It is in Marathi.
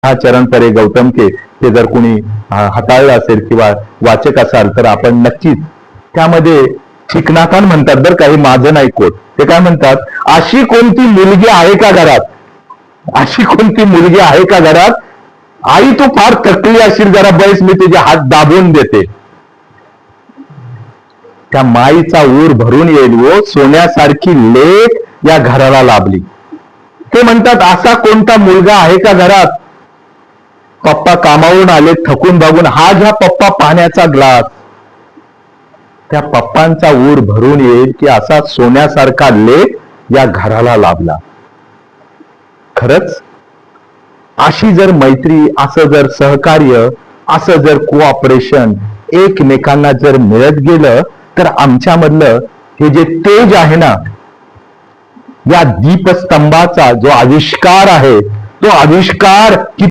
हा चरण परे गौतम के हे जर कोणी हाताळलं असेल किंवा वाचक असाल तर आपण नक्कीच त्यामध्ये चिकनाकान म्हणतात बरं काही माझं नाही कोट ते काय म्हणतात, अशी कोणती मुलगी आहे का घरात, अशी कोणती मुलगी आहे का घरात, आई तू फार थकली असेल जरा बैस मी तुझे हात दाबून देते. त्या माईचा ऊर भरून येईल व सोन्यासारखी लेक या घराला लाभली. ते म्हणतात असा कोणता मुलगा आहे का घरात, पप्पा कामावरून आले थकून भागून, हा घ्या पप्पा पाण्याचा ग्लास. त्या पप्पांचा ऊर भरून येईल की असा सोन्यासारखा लेक या घराला लाभला. खरंच अशी जर मैत्री, असं जर सहकार्य, असं जर कोऑपरेशन एकमेकांना जर मिळत गेलं तर आमच्यामधलं हे जे तेज आहे ना, या दीपस्तंभाचा जो आविष्कार आहे तो आविष्कार